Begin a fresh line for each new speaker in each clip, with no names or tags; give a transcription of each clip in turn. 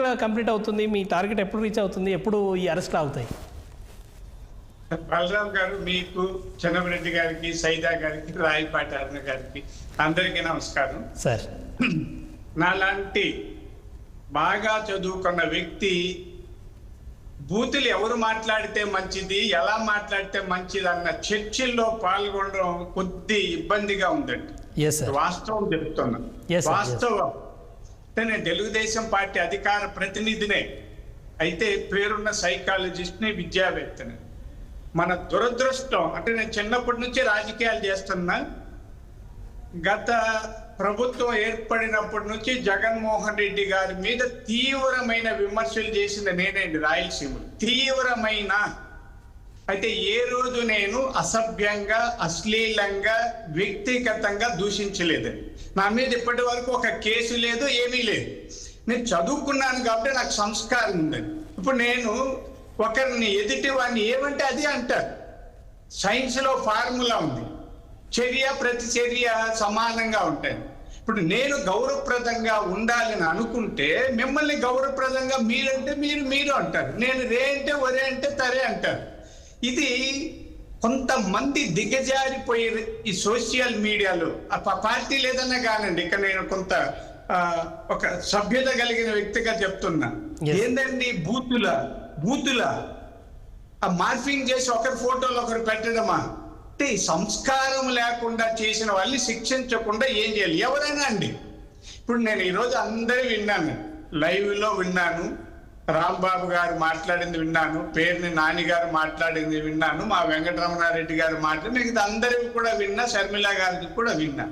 ఎప్పుడు కంప్లీట్ అవుతుంది? మీ టార్గెట్ ఎప్పుడు రీచ్ అవుతుంది? ఎప్పుడు ఈ అరెస్ట్లు అవుతాయి?
బలరాం గారు, మీకు, చెన్నమరెడ్డి గారికి, సైదా గారికి, రాయపాటి అరుణ గారికి అందరికీ నమస్కారం
సార్.
నాలాంటి బాగా చదువుకున్న వ్యక్తి బూతులు ఎవరు మాట్లాడితే మంచిది, ఎలా మాట్లాడితే మంచిది అన్న చర్చల్లో పాల్గొనడం కొద్ది ఇబ్బందిగా ఉందండి. వాస్తవం చెప్తున్నా. వాస్తవం అంటే నేను తెలుగుదేశం పార్టీ అధికార ప్రతినిధినే, అయితే పేరున్న సైకాలజిస్ట్ని, విద్యావేత్తని. మన దురదృష్టం అంటే నేను చిన్నప్పటి నుంచి రాజకీయాలు చేస్తున్నా. గత ప్రభుత్వం ఏర్పడినప్పటి నుంచి జగన్మోహన్ రెడ్డి గారి మీద తీవ్రమైన విమర్శలు చేసింది నేనేంటి, రాయలసీమలో తీవ్రమైన. అయితే ఏ రోజు నేను అసభ్యంగా, అశ్లీలంగా, వ్యక్తిగతంగా దూషించలేదండి. నా మీద ఇప్పటి వరకు ఒక కేసు లేదు, ఏమీ లేదు. నేను చదువుకున్నాను కాబట్టి నాకు సంస్కారం ఉందండి. ఇప్పుడు నేను ఒకరిని, ఎదుటి వాడిని ఏమంటే అది అంటారు. సైన్స్లో ఫార్ములా ఉంది, చర్య ప్రతిచర్య సమానంగా ఉంటాయి. ఇప్పుడు నేను గౌరవప్రదంగా ఉండాలని అనుకుంటే మిమ్మల్ని గౌరవప్రదంగా మీరంటే మీరు అంటారు, నేను రే అంటే ఒరే అంటే తరే అంటారు. ఇది కొంతమంది దిగజారిపోయి ఈ సోషల్ మీడియాలో పార్టీ లేదన్నా కానండి. ఇక నేను కొంత ఒక సభ్యత కలిగిన వ్యక్తిగా చెప్తున్నా. ఏందండి బూతుల మార్ఫింగ్ చేసి ఒకరి ఫోటోలు ఒకరు పెట్టడమా? అంటే సంస్కారం లేకుండా చేసిన వాళ్ళని శిక్షించకుండా ఏం చేయాలి? ఎవరైనా అండి. ఇప్పుడు నేను ఈరోజు అందరూ విన్నాను, లైవ్ లో విన్నాను, రాంబాబు గారు మాట్లాడింది విన్నాను, పేరుని నాని గారు మాట్లాడింది విన్నాను, మా వెంకటరమణారెడ్డి గారు మాట్లాడింది, మిగతా అందరివి కూడా విన్నా, షర్మిల గారికి కూడా విన్నా.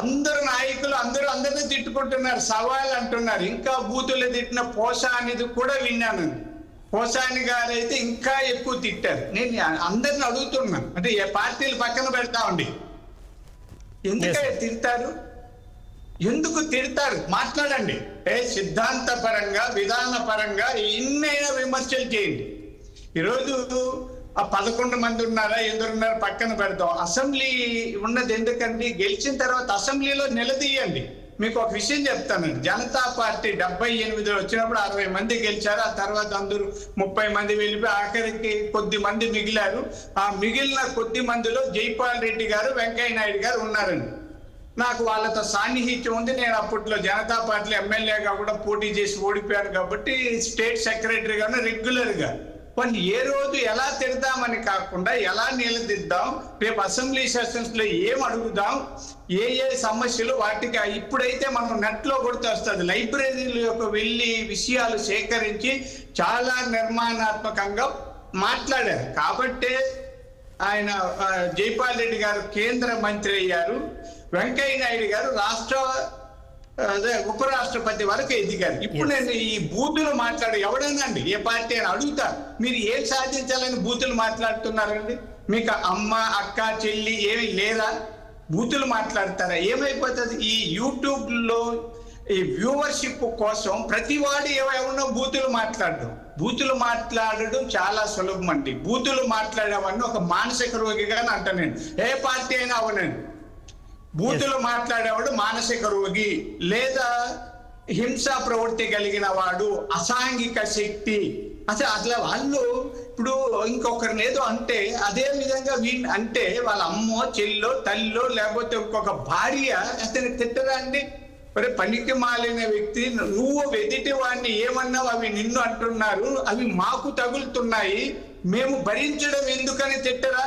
అందరు నాయకులు అందరినీ తిట్టుకుంటున్నారు, సవాల్ అంటున్నారు. ఇంకా బూతులు తిట్టిన పోషానిది కూడా విన్నాను. పోషాని గారు అయితే ఇంకా ఎక్కువ తిట్టారు. నేను అందరిని అడుగుతున్నా, అంటే ఏ పార్టీలు పక్కన పెడతామండి, ఎందుకంటే తిడతారు, ఎందుకు తిడతారు? మాట్లాడండి. సిద్ధాంతపరంగా, విధానపరంగా ఎన్నైనా విమర్శలు చేయండి. ఈరోజు 11 మంది ఉన్నారా, ఎదురున్నారా పక్కన పెడతాం. అసెంబ్లీ ఉన్నది ఎందుకండి? గెలిచిన తర్వాత అసెంబ్లీలో నిలదీయండి. మీకు ఒక విషయం చెప్తానండి. జనతా పార్టీ 78లో వచ్చినప్పుడు 60 మంది గెలిచారు. ఆ తర్వాత అందరూ 30 మంది వెళ్ళిపోయి ఆఖరికి కొద్ది మంది మిగిలారు. ఆ మిగిలిన కొద్ది మందిలో జైపాల్ రెడ్డి గారు, వెంకయ్య నాయుడు గారు ఉన్నారండి. నాకు వాళ్ళతో సాన్నిహిత్యం ఉంది. నేను అప్పట్లో జనతా పార్టీలో ఎమ్మెల్యేగా కూడా పోటీ చేసి ఓడిపోయాను కాబట్టి స్టేట్ సెక్రటరీగాను రెగ్యులర్గా. వాళ్ళు ఏ రోజు ఎలా తిడదామని కాకుండా ఎలా నిలదీద్దాం, రేపు అసెంబ్లీ సెషన్స్ లో ఏం అడుగుదాం, ఏ సమస్యలు వాటికి ఇప్పుడైతే మనం నెట్లో కొడితే వస్తుంది. లైబ్రరీలకు వెళ్ళి విషయాలు సేకరించి చాలా నిర్మాణాత్మకంగా మాట్లాడారు. కాబట్టే ఆయన జైపాల్ రెడ్డి గారు కేంద్ర మంత్రి అయ్యారు, వెంకయ్య నాయుడు గారు ఉపరాష్ట్రపతి వరకు ఎదిగారు. ఇప్పుడు నేను ఈ బూతులు మాట్లాడు ఎవడైనా అండి, ఏ పార్టీ అని అడుగుతా, మీరు ఏం సాధించాలని బూతులు మాట్లాడుతున్నారండి? మీకు అమ్మ, అక్క, చెల్లి ఏమి లేదా? బూతులు మాట్లాడతారా? ఏమైపోతుంది? ఈ యూట్యూబ్ లో ఈ వ్యూవర్షిప్ కోసం ప్రతివాడు ఎవరో బూతులు మాట్లాడడం చాలా సులభం అండి. బూతులు మాట్లాడేవాడిని ఒక మానసిక రోగిగా అంటాను నేను. ఏ పార్టీ అయినా అవనండి, బూతులు మాట్లాడేవాడు మానసిక రోగి లేదా హింసా ప్రవృత్తి కలిగిన వాడు, అసాంఘిక శక్తి. అట్లా వాళ్ళు ఇప్పుడు ఇంకొకరిని ఏదో అంటే అదే విధంగా అంటే వాళ్ళ అమ్మో, చెల్లో, తల్లిలో లేకపోతే ఇంకొక భార్య అతనికి తిట్టరా అండి? మరి పనికి మాలిన వ్యక్తి, నువ్వు ఎదుటి వాడిని ఏమన్నావు, అవి నిన్ను అంటున్నారు, అవి మాకు తగులుతున్నాయి, మేము భరించడం ఎందుకని తిట్టరా?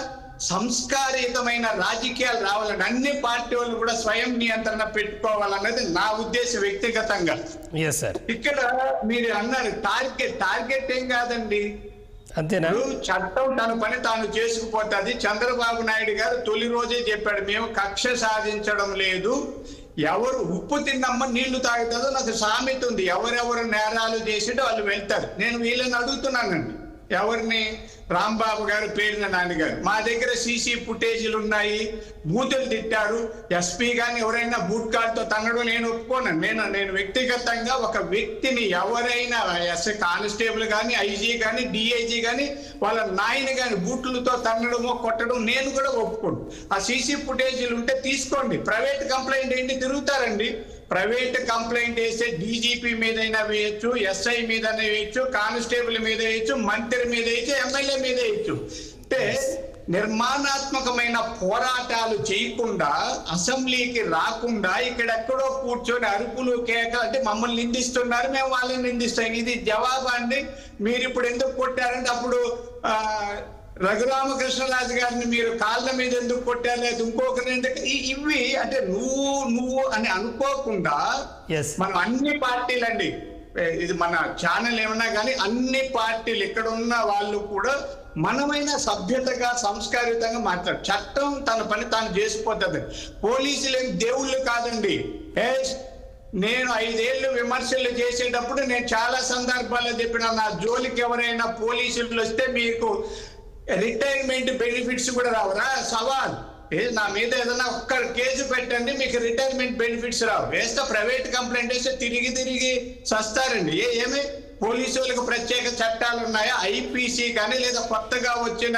సంస్కారయుతమైన రాజకీయాలు రావాలని అన్ని పార్టీ వాళ్ళు కూడా స్వయం నియంత్రణ పెట్టుకోవాలన్నది నా ఉద్దేశం వ్యక్తిగతంగా. ఇక్కడ మీరు అన్నారు టార్గెట్ ఏం కాదండి,
అంతేనా?
చట్టం తన పని తాను చేసుకుపోతుంది. చంద్రబాబు నాయుడు గారు తొలి రోజే చెప్పాడు, మేము కక్ష సాధించడం లేదు, ఎవరు ఉప్పు తిన్నమ్మ నీళ్లు తాగుతుందో నాకు సామెత ఉంది, ఎవరెవరు నేరాలు చేసిటో వాళ్ళు వెళ్తారు. నేను వీళ్ళని అడుగుతున్నానండి, ఎవరిని? రాంబాబు గారు, పేరున నాని గారు. మా దగ్గర సీసీ ఫుటేజీలు ఉన్నాయి, బూతులు తిట్టారు. ఎస్పీ గాని ఎవరైనా బూట్ కార్డుతో తన్నడం నేను ఒప్పుకోను. నేను వ్యక్తిగతంగా ఒక వ్యక్తిని ఎవరైనా కానిస్టేబుల్ కానీ, ఐజీ కానీ, డిఐజీ కానీ, వాళ్ళ నాయని కానీ బూట్లతో తన్నడమో కొట్టడం నేను కూడా ఒప్పుకోను. ఆ సీసీ ఫుటేజీలు ఉంటే తీసుకోండి, ప్రైవేట్ కంప్లైంట్ ఏంటి తిరుగుతారండి. ప్రైవేట్ కంప్లైంట్ వేస్తే డీజీపీ మీదైనా వేయచ్చు, ఎస్ఐ మీద వేయచ్చు, కానిస్టేబుల్ మీద వేయచ్చు, మంత్రి మీద వేయచ్చు, ఎమ్మెల్యే మీద వేయచ్చు. అంటే నిర్మాణాత్మకమైన పోరాటాలు చేయకుండా, అసెంబ్లీకి రాకుండా ఇక్కడెక్కడో కూర్చొని అరుపులు కేక అంటే మమ్మల్ని నిందిస్తున్నారు, మేము వాళ్ళని నిందిస్తాం. ఇది జవాబు అండి. మీరు ఇప్పుడు ఎందుకు కొట్టారంటే అప్పుడు రఘురామకృష్ణరాజు గారిని మీరు కాళ్ళ మీద ఎందుకు కొట్టారు, లేదు ఇంకొకరి ఎందుకు, ఇవి అంటే నువ్వు అని అనుకోకుండా మనం అన్ని పార్టీలండి, ఇది మన ఛానల్ ఏమన్నా కానీ అన్ని పార్టీలు ఇక్కడ ఉన్న వాళ్ళు కూడా మనమైన సభ్యతగా సంస్కారితంగా మాట్లాడు. చట్టం తన పని తాను చేసిపోతుంది. పోలీసులు ఏం దేవుళ్ళు కాదండి. నేను 5 ఏళ్ళు విమర్శలు చేసేటప్పుడు నేను చాలా సందర్భాల్లో చెప్పిన, నా జోలికి ఎవరైనా పోలీసులు వస్తే మీకు రిటైర్మెంట్ బెనిఫిట్స్ కూడా రావరా సవాల్, నా మీద ఏదైనా ఒక్క కేసు పెట్టండి మీకు రిటైర్మెంట్ బెనిఫిట్స్ రావు. వేస్తే ప్రైవేట్ కంప్లైంట్ వేస్తే తిరిగి సస్తారండి. ఏమి పోలీసు వాళ్ళకి ప్రత్యేక చట్టాలు ఉన్నాయా? ఐపీసీ కానీ లేదా కొత్తగా వచ్చిన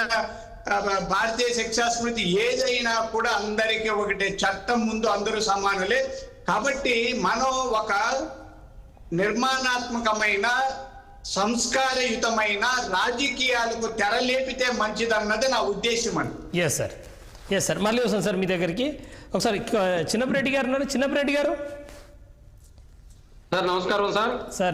భారతీయ శిక్షా స్మృతి ఏదైనా కూడా అందరికీ ఒకటే, చట్టం ముందు అందరూ సమానులే. కాబట్టి మనం ఒక నిర్మాణాత్మకమైన సంస్కారయుతమైన రాజకీయాలకు తెరలేపితే మంచిదన్నది నా ఉద్దేశం అండి.
ఎస్ సార్ మళ్ళీ వస్తాను సార్ మీ దగ్గరికి. ఒకసారి చిన్నపిరెడ్డి గారు ఉన్నారు. చిన్నపిరెడ్డి గారు
సార్ నమస్కారం సార్.